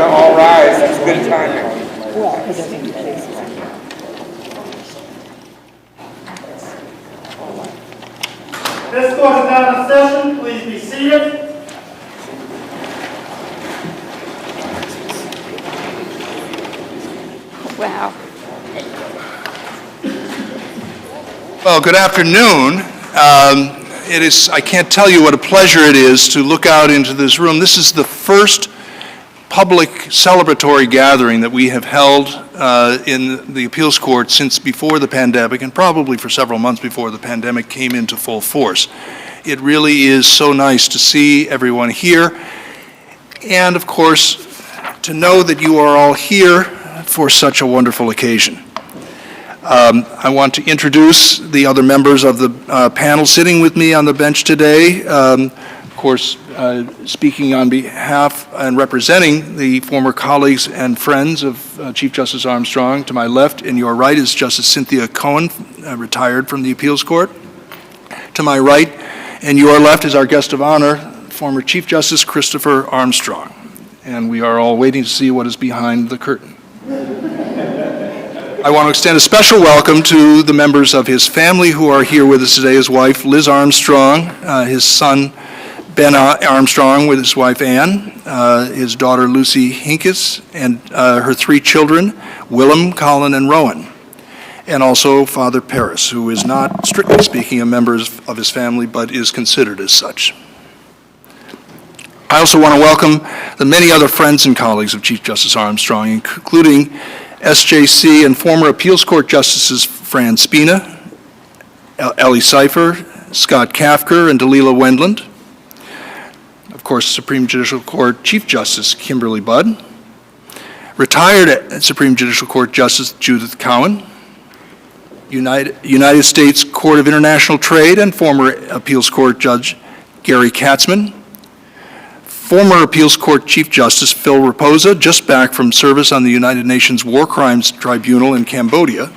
All rise. That's good timing. This court is now in session. Please be seated. Wow. Well, good afternoon. I can't tell you what a pleasure it is to look out into this room. This is the first public celebratory gathering that we have held in the appeals court since before the pandemic, and probably for several months before the pandemic came into full force. It really is so nice to see everyone here, and of course, to know that you are all here for such a wonderful occasion. I want to introduce the other members of the panel sitting with me on the bench today. Of course, speaking on behalf and representing the former colleagues and friends of Chief Justice Armstrong, to my left and your right is Justice Cynthia Cohen, retired from the appeals court. To my right and your left is our guest of honor, former Chief Justice Christopher Armstrong. And we are all waiting to see what is behind the curtain. I want to extend a special welcome to the members of his family who are here with us today: his wife, Liz Armstrong, his son, Ben Armstrong, with his wife, Ann, his daughter, Lucy Hinkes, and her three children, Willem, Colin, and Rowan, and also Father Paris, who is not, strictly speaking, a member of his family, but is considered as such. I also want to welcome the many other friends and colleagues of Chief Justice Armstrong, including SJC and former appeals court justices Fran Spina, Ellie Seifer, Scott Kafker, and Delilah Wendland. Of course, Supreme Judicial Court Chief Justice Kimberly Budd, retired Supreme Judicial Court Justice Judith Cohen, United States Court of International Trade and former appeals court judge Gary Katzman, former appeals court Chief Justice Phil Raposa, just back from service on the United Nations War Crimes Tribunal in Cambodia,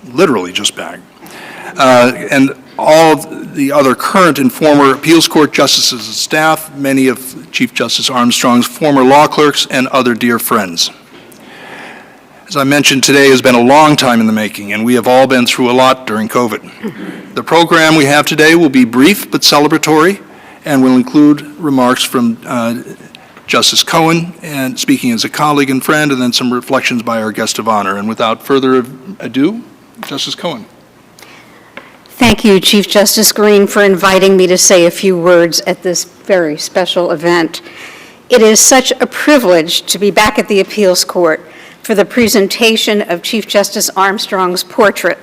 literally just back, and all of the other current and former appeals court justices and staff, many of Chief Justice Armstrong's former law clerks, and other dear friends. As I mentioned, today has been a long time in the making, and we have all been through a lot during COVID. The program we have today will be brief but celebratory, and will include remarks from Justice Cohen, and speaking as a colleague and friend, and then some reflections by our guest of honor. And without further ado, Justice Cohen. Thank you, Chief Justice Green, for inviting me to say a few words at this very special event. It is such a privilege to be back at the appeals court for the presentation of Chief Justice Armstrong's portrait.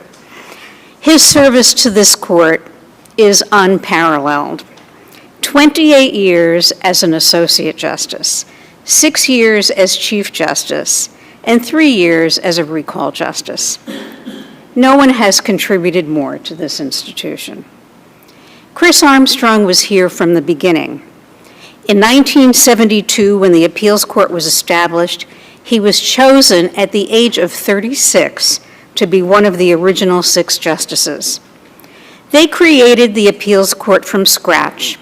His service to this court is unparalleled. 28 years as an Associate Justice, 6 years as Chief Justice, and 3 years as a recall Justice. No one has contributed more to this institution. Chris Armstrong was here from the beginning. In 1972, when the appeals court was established, he was chosen at the age of 36 to be one of the original 6 justices. They created the appeals court from scratch,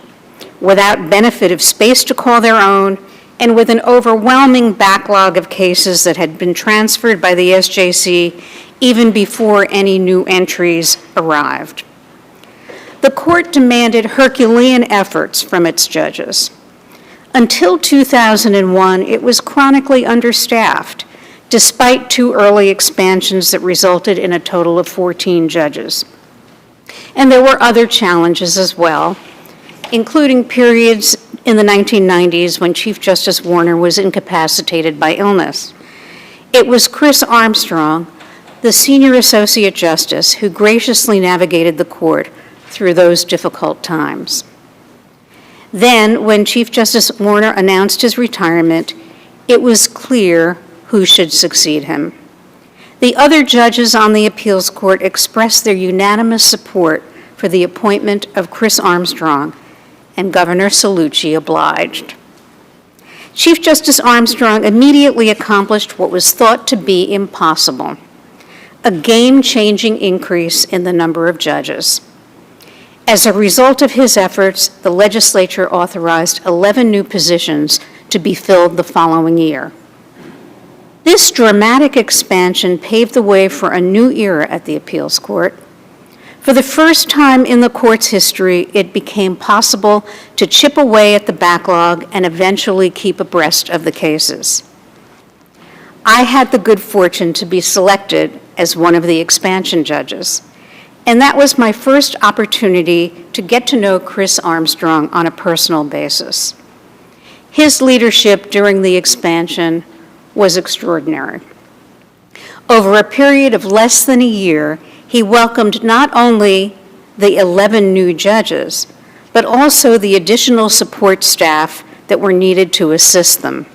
without benefit of space to call their own, and with an overwhelming backlog of cases that had been transferred by the SJC even before any new entries arrived. The court demanded Herculean efforts from its judges. Until 2001, it was chronically understaffed, despite 2 early expansions that resulted in a total of 14 judges. And there were other challenges as well, including periods in the 1990s when Chief Justice Warner was incapacitated by illness. It was Chris Armstrong, the Senior Associate Justice, who graciously navigated the court through those difficult times. Then, when Chief Justice Warner announced his retirement, it was clear who should succeed him. The other judges on the appeals court expressed their unanimous support for the appointment of Chris Armstrong, and Governor Cellucci obliged. Chief Justice Armstrong immediately accomplished what was thought to be impossible: a game-changing increase in the number of judges. As a result of his efforts, the legislature authorized 11 new positions to be filled the following year. This dramatic expansion paved the way for a new era at the appeals court. For the first time in the court's history, it became possible to chip away at the backlog and eventually keep abreast of the cases. I had the good fortune to be selected as one of the expansion judges, and that was my first opportunity to get to know Chris Armstrong on a personal basis. His leadership during the expansion was extraordinary. Over a period of less than a year, he welcomed not only the 11 new judges, but also the additional support staff that were needed to assist them.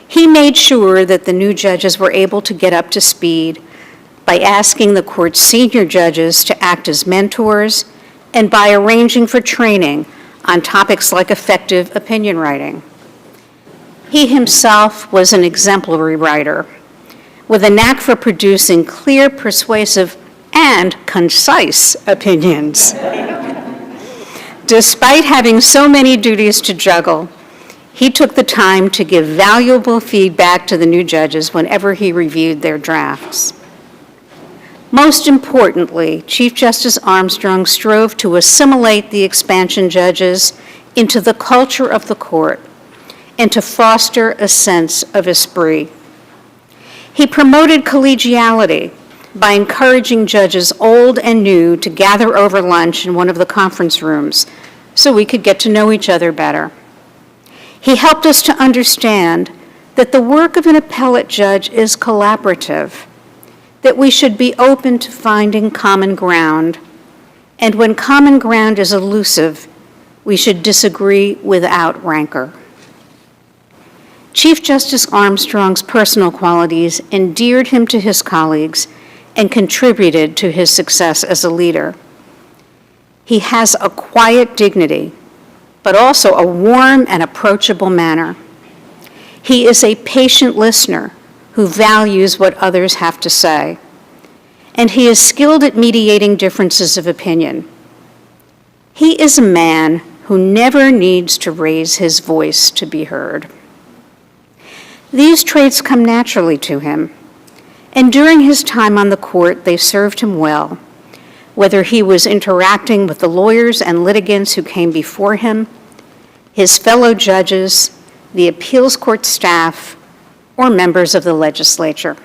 He made sure that the new judges were able to get up to speed by asking the court's senior judges to act as mentors and by arranging for training on topics like effective opinion writing. He himself was an exemplary writer with a knack for producing clear, persuasive, and concise opinions. Despite having so many duties to juggle, he took the time to give valuable feedback to the new judges whenever he reviewed their drafts. Most importantly, Chief Justice Armstrong strove to assimilate the expansion judges into the culture of the court and to foster a sense of esprit. He promoted collegiality by encouraging judges old and new to gather over lunch in one of the conference rooms so we could get to know each other better. He helped us to understand that the work of an appellate judge is collaborative, that we should be open to finding common ground, and when common ground is elusive, we should disagree without rancor. Chief Justice Armstrong's personal qualities endeared him to his colleagues and contributed to his success as a leader. He has a quiet dignity, but also a warm and approachable manner. He is a patient listener who values what others have to say, and he is skilled at mediating differences of opinion. He is a man who never needs to raise his voice to be heard. These traits come naturally to him, and during his time on the court, they served him well, whether he was interacting with the lawyers and litigants who came before him, his fellow judges, the appeals court staff, or members of the legislature.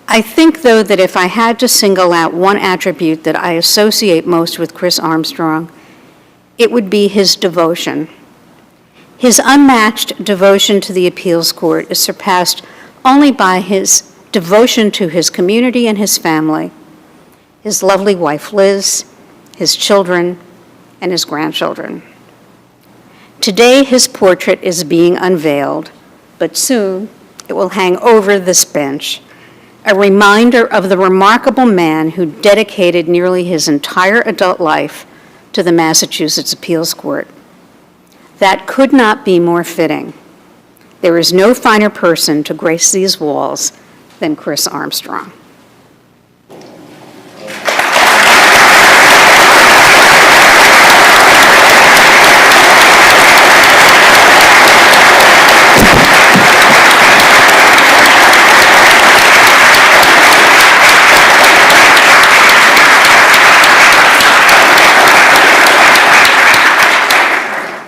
I think, though, that if I had to single out one attribute that I associate most with Chris Armstrong, it would be his devotion. His unmatched devotion to the appeals court is surpassed only by his devotion to his community and his family, his lovely wife Liz, his children, and his grandchildren. Today, his portrait is being unveiled, but soon it will hang over this bench, a reminder of the remarkable man who dedicated nearly his entire adult life to the Massachusetts Appeals Court. That could not be more fitting. There is no finer person to grace these walls than Chris Armstrong.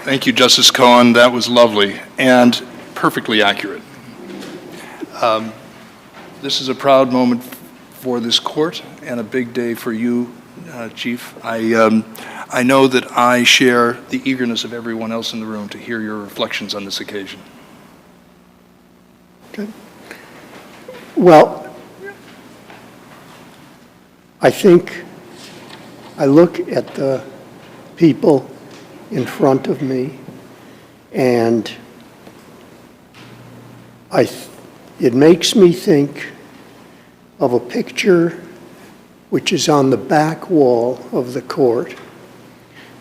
Thank you, Justice Cohen. That was lovely and perfectly accurate. This is a proud moment for this court and a big day for you, Chief. I know that I share the eagerness of everyone else in the room to hear your reflections on this occasion. Okay. Well, I think I look at the people in front of me, and it makes me think of a picture which is on the back wall of the court.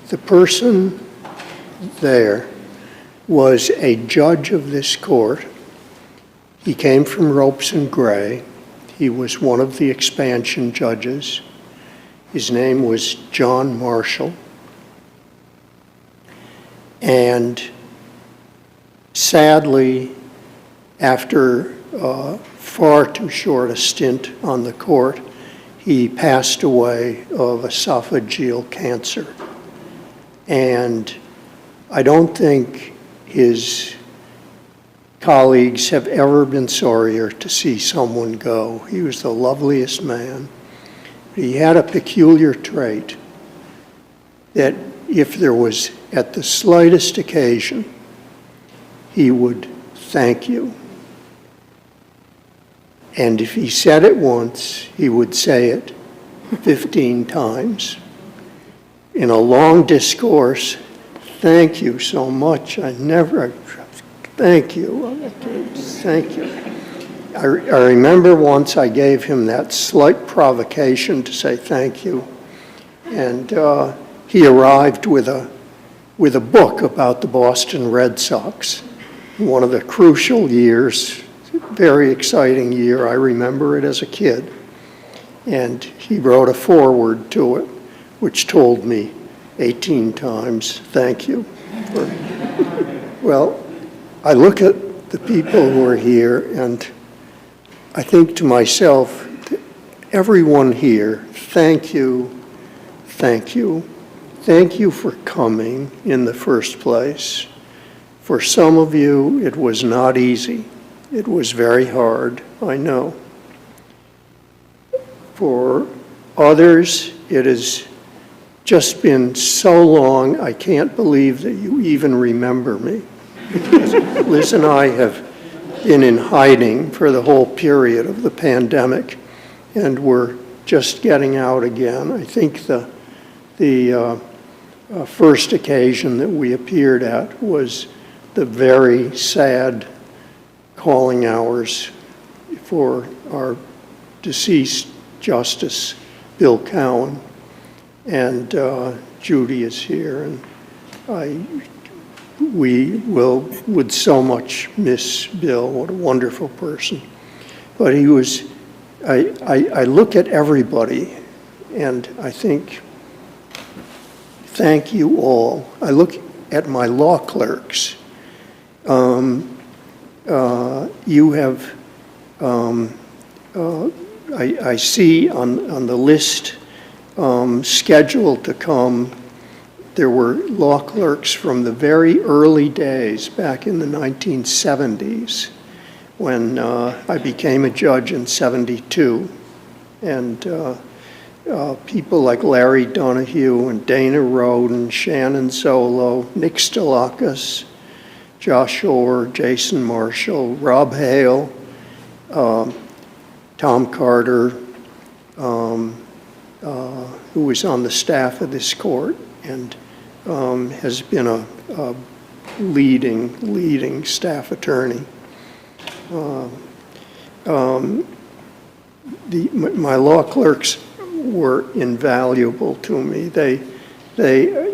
The person there was a judge of this court. He came from Ropes and Gray. He was one of the expansion judges. His name was John Marshall. And sadly, after far too short a stint on the court, he passed away of esophageal cancer. And I don't think his colleagues have ever been sorrier to see someone go. He was the loveliest man. He had a peculiar trait that if there was, at the slightest occasion, he would thank you. And if he said it once, he would say it 15 times. In a long discourse, thank you so much. Thank you. Thank you. I remember once I gave him that slight provocation to say thank you. And he arrived with a book about the Boston Red Sox. One of the crucial years, very exciting year. I remember it as a kid. And he wrote a foreword to it, which told me 18 times, thank you. Well, I look at the people who are here, and I think to myself, everyone here, thank you, thank you. Thank you for coming in the first place. For some of you, it was not easy. It was very hard, I know. For others, it has just been so long, I can't believe that you even remember me. Liz and I have been in hiding for the whole period of the pandemic, and we're just getting out again. I think the first occasion that we appeared at was the very sad calling hours for our deceased Justice Bill Cohen, and Judy is here, and we would so much miss Bill. What a wonderful person. But he was, I look at everybody and I think, thank you all. I look at my law clerks. You have, I see on the list scheduled to come, there were law clerks from the very early days back in the 1970s when I became a judge in '72. And people like Larry Donahue and Dana Roden, Shannon Solo, Nick Stalakis, Josh Orr, Jason Marshall, Rob Hale, Tom Carter, who was on the staff of this court and has been a leading staff attorney. My law clerks were invaluable to me.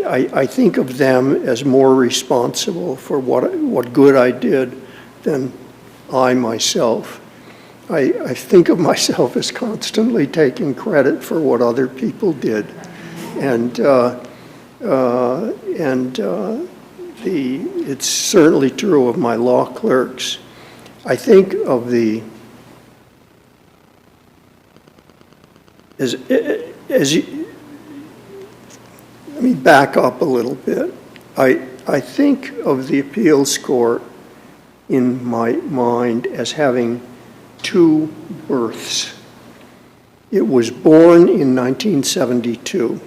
I think of them as more responsible for what good I did than I myself. I think of myself as constantly taking credit for what other people did, and it's certainly true of my law clerks. I think of let me back up a little bit. I think of the appeals court in my mind as having two births. It was born in 1972,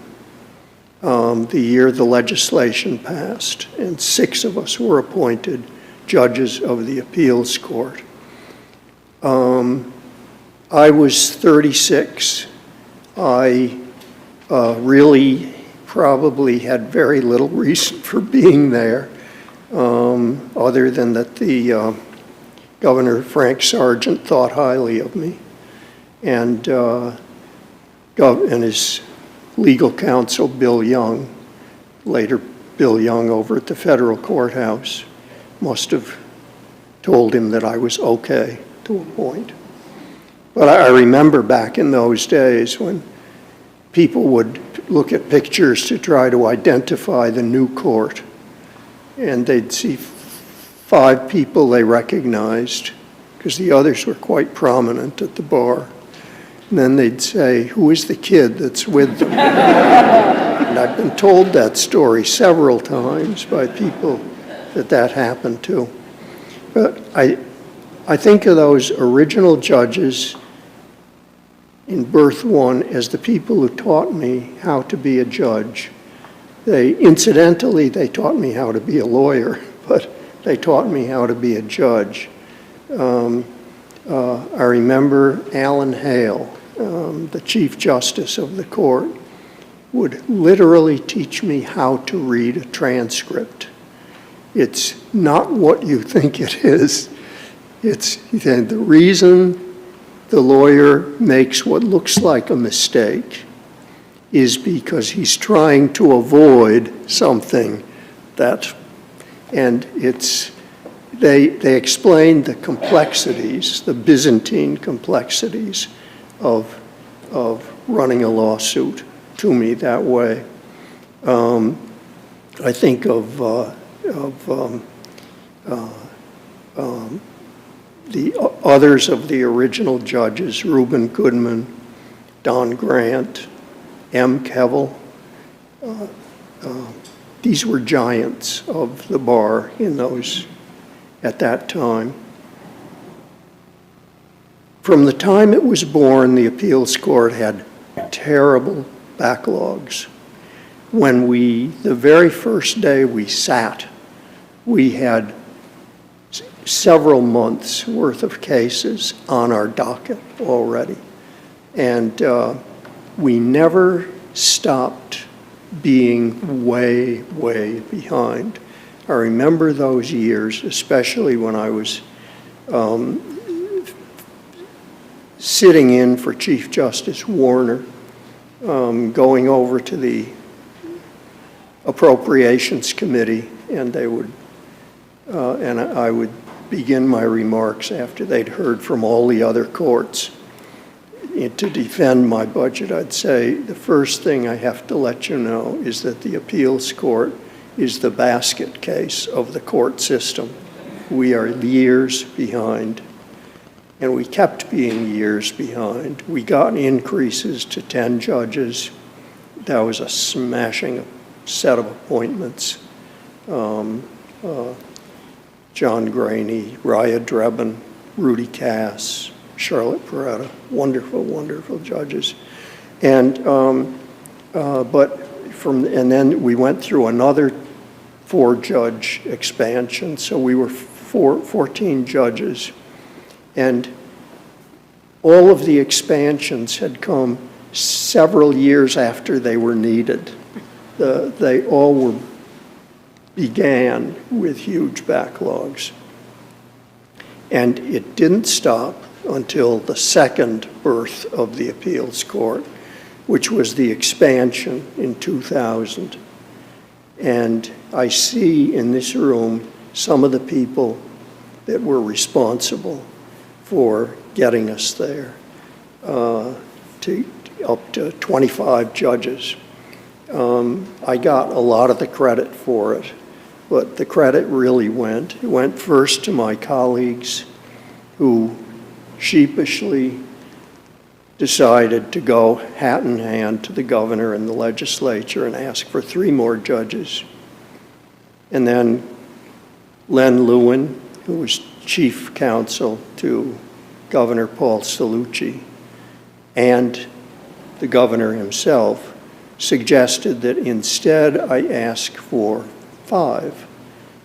the year the legislation passed, and 6 of us were appointed judges of the appeals court. I was 36. I really probably had very little reason for being there, other than that the Governor Frank Sargent thought highly of me, and his legal counsel Bill Young, later Bill Young over at the federal courthouse, must have told him that I was okay to a point. But I remember back in those days when people would look at pictures to try to identify the new court, and they'd see 5 people they recognized, because the others were quite prominent at the bar. And then they'd say, "Who is the kid that's with them?" And I've been told that story several times by people that happened to. But I think of those original judges in Birth One as the people who taught me how to be a judge. Incidentally, they taught me how to be a lawyer, but they taught me how to be a judge. I remember Alan Hale, the Chief Justice of the court, would literally teach me how to read a transcript. It's not what you think it is. It's the reason the lawyer makes what looks like a mistake is because he's trying to avoid something and they explain the complexities, the Byzantine complexities of running a lawsuit to me that way. I think of the others of the original judges, Reuben Goodman, Don Grant, M. Kevel. These were giants of the bar at that time. From the time it was born, the appeals court had terrible backlogs. The very first day we sat, we had several months worth of cases on our docket already. And we never stopped being way, way behind. I remember those years, especially when I was sitting in for Chief Justice Warner, going over to the Appropriations Committee, and I would begin my remarks after they'd heard from all the other courts. To defend my budget, I'd say the first thing I have to let you know is that the appeals court is the basket case of the court system. We are years behind, and we kept being years behind. We got increases to 10 judges. That was a smashing set of appointments. John Graney, Raya Drebin, Rudy Cass, Charlotte Peretta, wonderful, wonderful judges. And then we went through another 4-judge expansion, so we were 14 judges. And all of the expansions had come several years after they were needed. They all began with huge backlogs. And it didn't stop until the second birth of the appeals court, which was the expansion in 2000. And I see in this room some of the people that were responsible for getting us there, up to 25 judges. I got a lot of the credit for it, but the credit really went first to my colleagues who sheepishly decided to go hat in hand to the governor and the legislature and ask for 3 more judges. And then Len Lewin, who was chief counsel to Governor Paul Cellucci, and the governor himself, suggested that instead I ask for 5,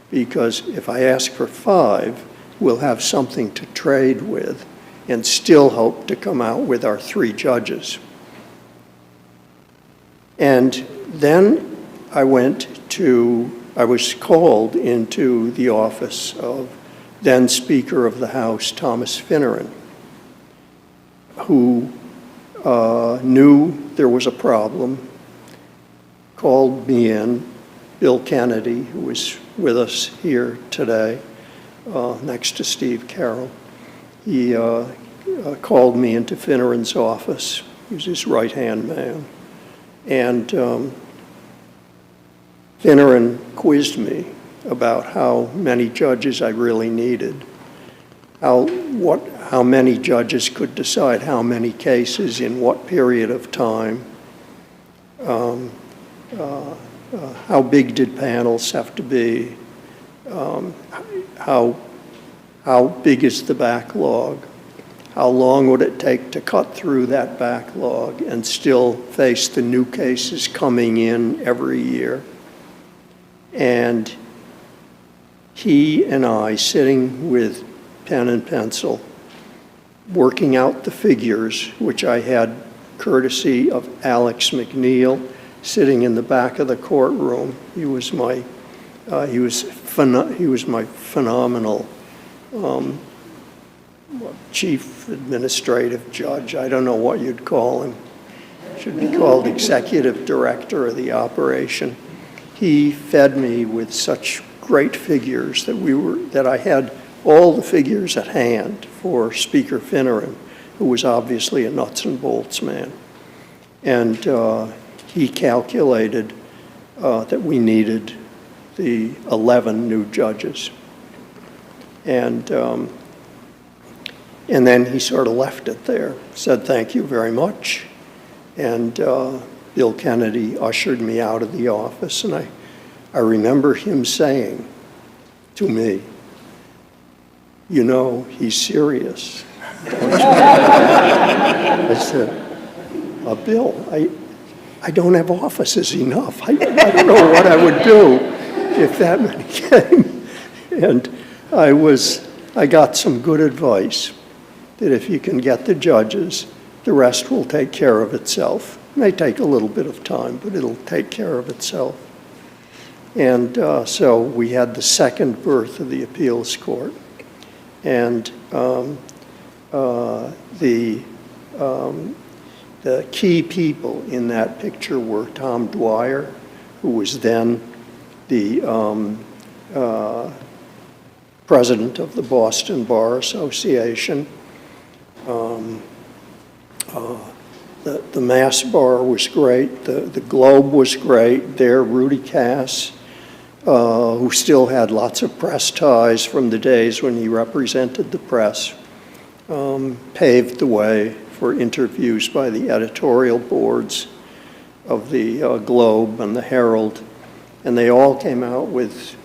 because if I ask for 5, we'll have something to trade with and still hope to come out with our 3 judges. And then I was called into the office of then Speaker of the House, Thomas Finneran, who knew there was a problem, called me in. Bill Kennedy, who was with us here today, next to Steve Carroll, he called me into Finneran's office. He was his right-hand man. And Finneran quizzed me about how many judges I really needed, how many judges could decide how many cases in what period of time, how big did panels have to be, how big is the backlog, how long would it take to cut through that backlog and still face the new cases coming in every year. And he and I, sitting with pen and pencil, working out the figures, which I had courtesy of Alex McNeil, sitting in the back of the courtroom. He was my phenomenal chief administrative judge. I don't know what you'd call him. Should be called executive director of the operation. He fed me with such great figures that I had all the figures at hand for Speaker Finneran, who was obviously a nuts and bolts man. And he calculated that we needed the 11 new judges. And then he sort of left it there, said thank you very much. And Bill Kennedy ushered me out of the office, and I remember him saying to me, you know, he's serious. I said, Bill, I don't have offices enough. I don't know what I would do if that many came. And I got some good advice that if you can get the judges, the rest will take care of itself. It may take a little bit of time, but it'll take care of itself. And so we had the second birth of the appeals court. And the key people in that picture were Tom Dwyer, who was then the president of the Boston Bar Association. The Mass Bar was great. The Globe was great. There, Rudy Cass, who still had lots of press ties from the days when he represented the press, paved the way for interviews by the editorial boards of the Globe and the Herald, and they all came out with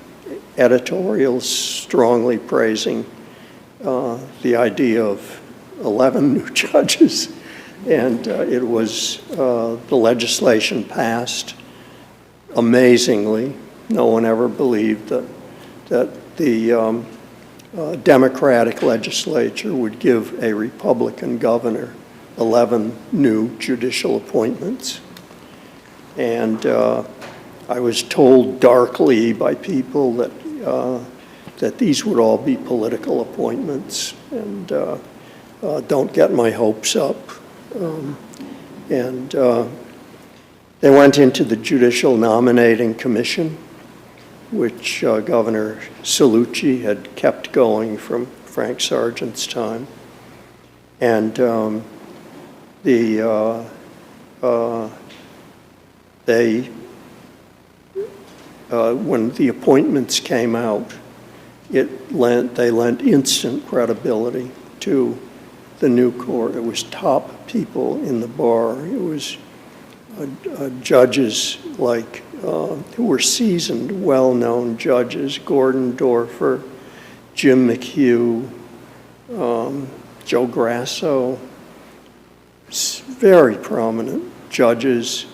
editorials strongly praising the idea of 11 new judges. And it was, the legislation passed amazingly. No one ever believed that the Democratic legislature would give a Republican governor 11 new judicial appointments. And I was told darkly by people that these would all be political appointments, and don't get my hopes up. They went into the Judicial Nominating Commission, which Governor Cellucci had kept going from Frank Sargent's time. And when the appointments came out, they lent instant credibility to the new court. It was top people in the bar. It was judges like who were seasoned, well-known judges: Gordon Dorfer, Jim McHugh, Joe Grasso, very prominent judges,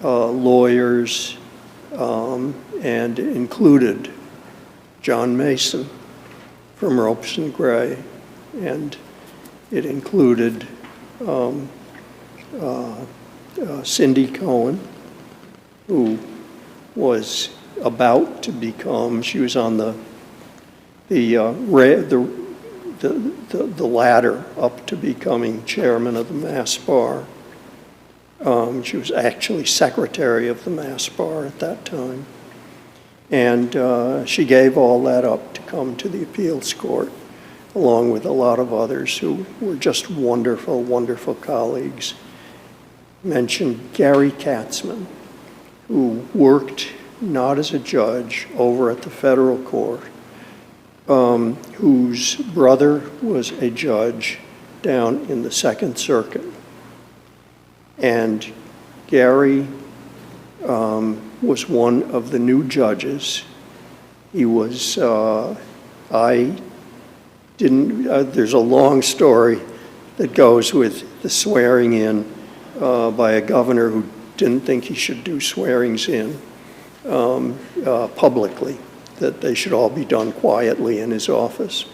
lawyers, and included John Mason from Ropes and Gray, and it included Cindy Cohen, who was about to become, she was on the ladder up to becoming chairman of the Mass Bar. She was actually secretary of the Mass Bar at that time. And she gave all that up to come to the appeals court. along with a lot of others who were just wonderful, wonderful colleagues, mention Gary Katzman, who worked not as a judge over at the federal court, whose brother was a judge down in the Second Circuit. And Gary was one of the new judges. He was, there's a long story that goes with the swearing in by a governor who didn't think he should do swearings in publicly, that they should all be done quietly in his office.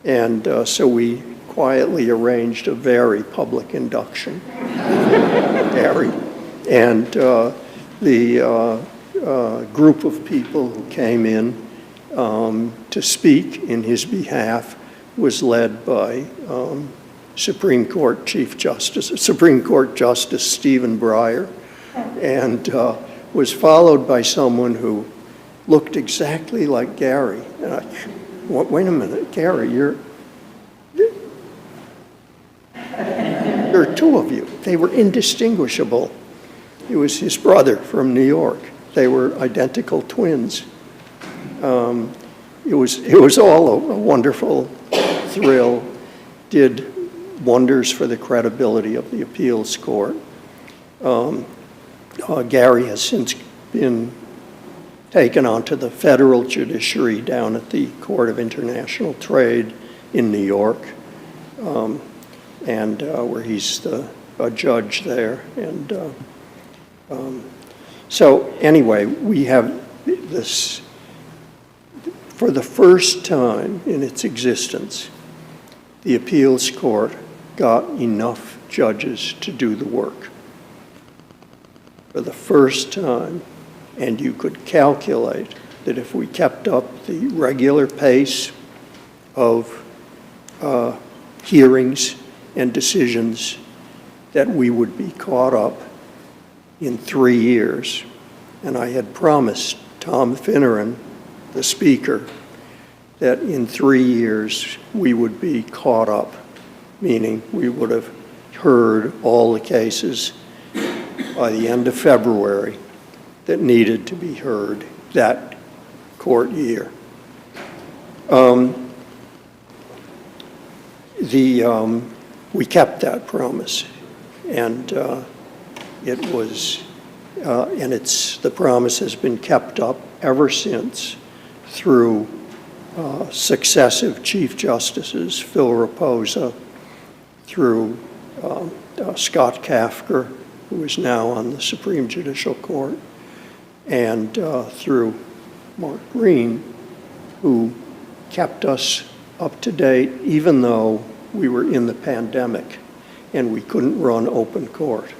And so we quietly arranged a very public induction, Gary. And the group of people who came in to speak in his behalf was led by Supreme Court Justice Stephen Breyer, and was followed by someone who looked exactly like Gary. And wait a minute, Gary, there are two of you. They were indistinguishable. He was his brother from New York. They were identical twins. It was all a wonderful thrill, did wonders for the credibility of the appeals court. Gary has since been taken onto the federal judiciary down at the Court of International Trade in New York, and where he's a judge there. And so anyway, we have this, for the first time in its existence, the appeals court got enough judges to do the work. For the first time, and you could calculate that if we kept up the regular pace of hearings and decisions, that we would be caught up in 3 years. And I had promised Tom Finneran, the Speaker, that in 3 years we would be caught up, meaning we would have heard all the cases by the end of February that needed to be heard that court year. We kept that promise, and it was, and the promise has been kept up ever since through successive Chief Justices, Phil Raposa, through Scott Kafker, who is now on the Supreme Judicial Court, and through Mark Green, who kept us up to date, even though we were in the pandemic and we couldn't run open court.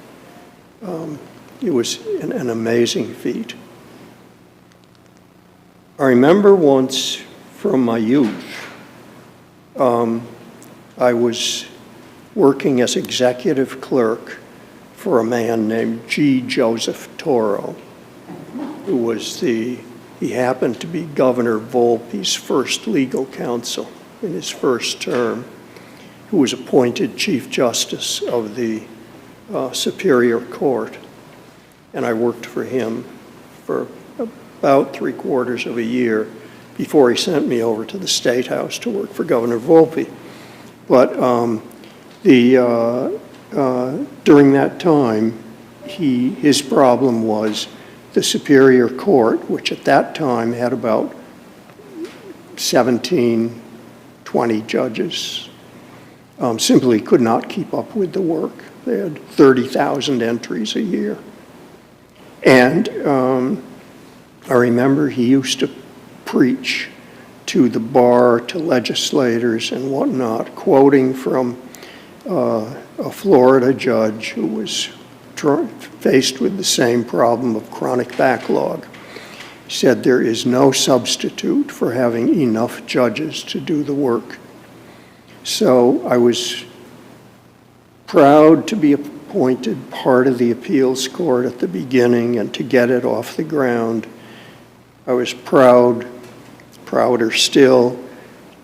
It was an amazing feat. I remember once from my youth, I was working as executive clerk for a man named G. Joseph Toro, who was he happened to be Governor Volpe's first legal counsel in his first term, who was appointed Chief Justice of the Superior Court. And I worked for him for about 3/4 of a year before he sent me over to the State House to work for Governor Volpe. But during that time, his problem was the Superior Court, which at that time had about 17, 20 judges, simply could not keep up with the work. They had 30,000 entries a year. And I remember he used to preach to the bar, to legislators and whatnot, quoting from a Florida judge who was faced with the same problem of chronic backlog. He said, "There is no substitute for having enough judges to do the work." So I was proud to be appointed part of the appeals court at the beginning and to get it off the ground. I was prouder still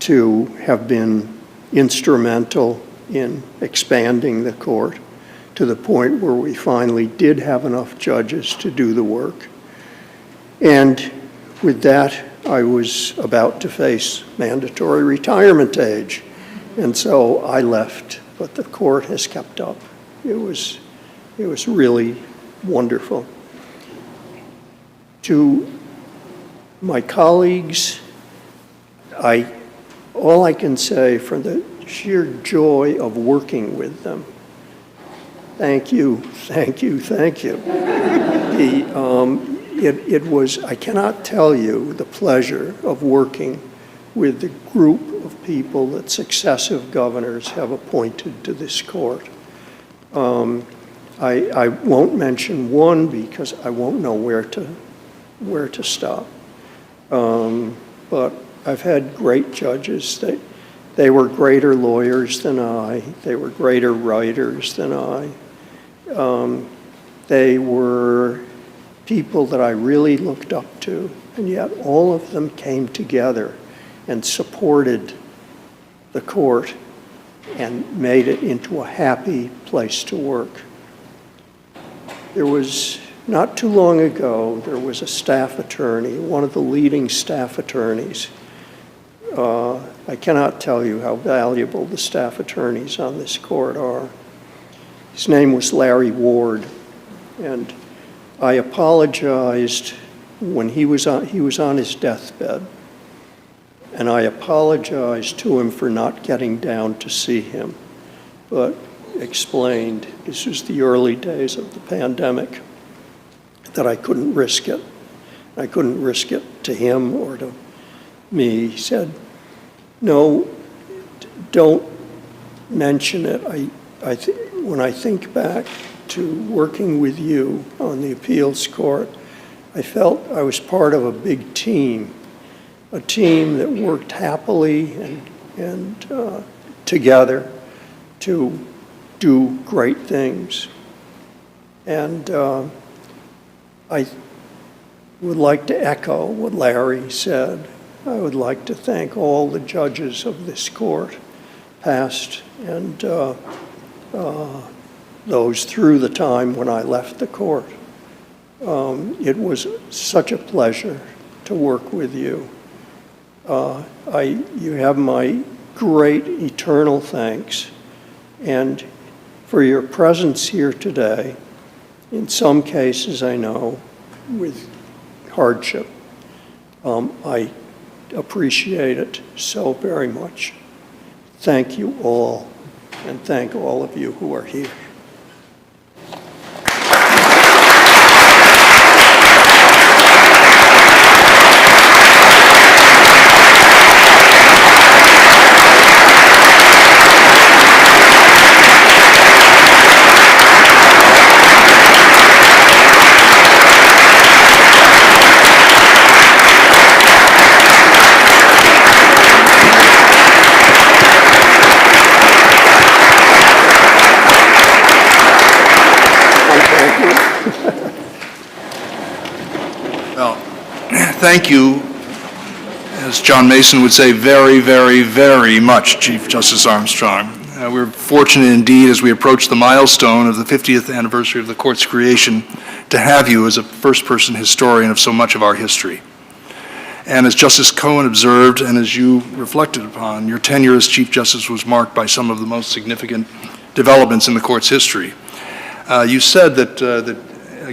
to have been instrumental in expanding the court to the point where we finally did have enough judges to do the work. And with that, I was about to face mandatory retirement age. And so I left, but the court has kept up. It was really wonderful. To my colleagues, all I can say from the sheer joy of working with them, thank you, thank you, thank you. It was, I cannot tell you the pleasure of working with the group of people that successive governors have appointed to this court. I won't mention one because I won't know where to stop. But I've had great judges. They were greater lawyers than I. They were greater writers than I. They were people that I really looked up to, and yet all of them came together and supported the court and made it into a happy place to work. There was, not too long ago, there was a staff attorney, one of the leading staff attorneys. I cannot tell you how valuable the staff attorneys on this court are. His name was Larry Ward, and I apologized when he was on his deathbed, and I apologized to him for not getting down to see him, but explained this was the early days of the pandemic, that I couldn't risk it. I couldn't risk it to him or to me. He said, no, don't mention it. When I think back to working with you on the appeals court, I felt I was part of a big team, a team that worked happily and together to do great things. And I would like to echo what Larry said. I would like to thank all the judges of this court, past and those through the time when I left the court. It was such a pleasure to work with you. You have my great eternal thanks, and for your presence here today, in some cases I know with hardship. I appreciate it so very much. Thank you all, and thank all of you who are here. Thank you, as John Mason would say, very, very, very much, Chief Justice Armstrong. We're fortunate indeed, as we approach the milestone of the 50th anniversary of the court's creation, to have you as a first-person historian of so much of our history. And as Justice Cohen observed, and as you reflected upon, your tenure as Chief Justice was marked by some of the most significant developments in the court's history. You said that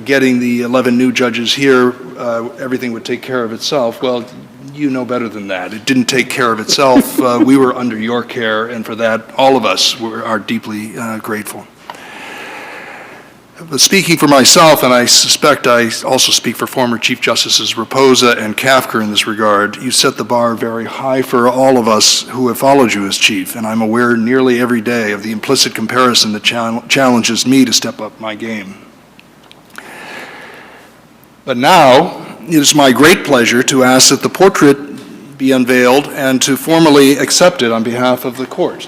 getting the 11 new judges here, everything would take care of itself. Well, you know better than that. It didn't take care of itself. We were under your care, and for that, all of us are deeply grateful. But speaking for myself, and I suspect I also speak for former Chief Justices Raposa and Kafker in this regard, you set the bar very high for all of us who have followed you as Chief, and I'm aware nearly every day of the implicit comparison that challenges me to step up my game. But now, it is my great pleasure to ask that the portrait be unveiled and to formally accept it on behalf of the court.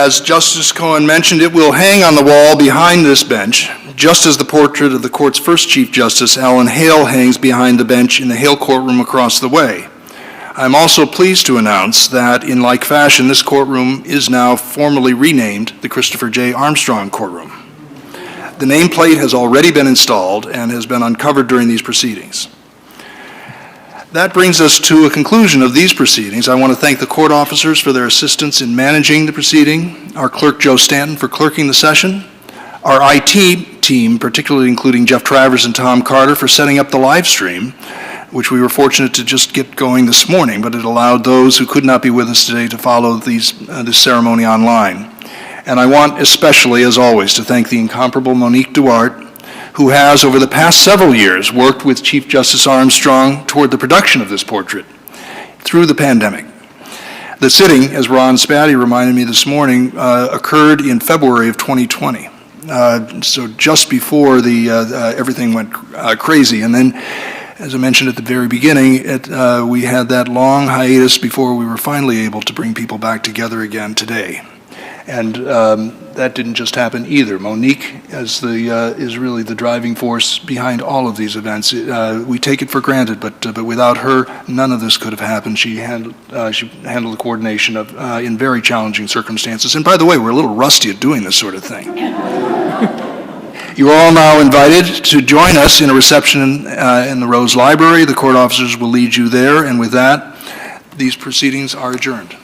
as Justice Cohen mentioned, it will hang on the wall behind this bench, just as the portrait of the court's first Chief Justice, Alan Hale, hangs behind the bench in the Hale courtroom across the way. I'm also pleased to announce that, in like fashion, this courtroom is now formally renamed the Christopher J. Armstrong Courtroom. The nameplate has already been installed and has been uncovered during these proceedings. That brings us to a conclusion of these proceedings. I want to thank the court officers for their assistance in managing the proceeding, our clerk, Joe Stanton, for clerking the session, our IT team, particularly including Jeff Travers and Tom Carter, for setting up the live stream, which we were fortunate to just get going this morning, but it allowed those who could not be with us today to follow this ceremony online. And I want especially, as always, to thank the incomparable Monique Duarte, who has, over the past several years, worked with Chief Justice Armstrong toward the production of this portrait through the pandemic. The sitting, as Ron Spatty reminded me this morning, occurred in February of 2020, so just before everything went crazy. And then, as I mentioned at the very beginning, we had that long hiatus before we were finally able to bring people back together again today. And that didn't just happen either. Monique is really the driving force behind all of these events. We take it for granted, but without her, none of this could have happened. She handled the coordination in very challenging circumstances. And by the way, we're a little rusty at doing this sort of thing. You are all now invited to join us in a reception in the Rose Library. The court officers will lead you there, and with that, these proceedings are adjourned.